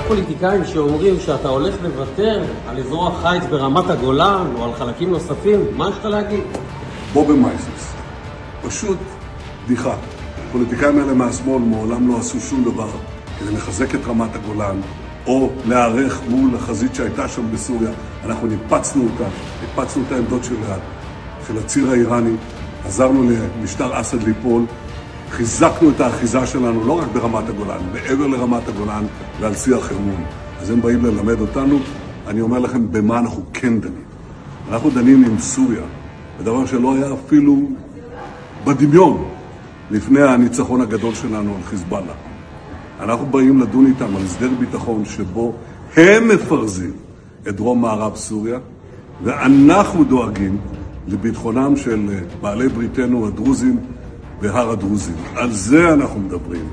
פוליטיקאים שאומרים שאתה הולך לוותר על אזור החיץ ברמת הגולן או על חלקים נוספים, מה יש לך להגיד? בובי מייסס, פשוט בדיחה. פוליטיקאים האלה מהשמאל מעולם לא עשו שום דבר כדי לחזק את רמת הגולן או להיערך מול החזית שהייתה שם בסוריה. אנחנו ניפצנו את העמדות של הציר האיראני, עזרנו למשטר אסד ליפול, חיזקנו את האחיזה שלנו לא רק ברמת הגולן, מעבר לרמת הגולן ועל צי החרמון. אז הם באים ללמד אותנו, אני אומר לכם במה אנחנו כן דנים. אנחנו דנים עם סוריה, בדבר שלא היה אפילו בדמיון לפני הניצחון הגדול שלנו על חיזבאללה. אנחנו באים לדון איתם על הסדר ביטחון שבו הם מפרזים את דרום מערב סוריה, ואנחנו דואגים לביטחונם של בעלי בריתנו הדרוזים והר הדרוזים. על זה אנחנו מדברים.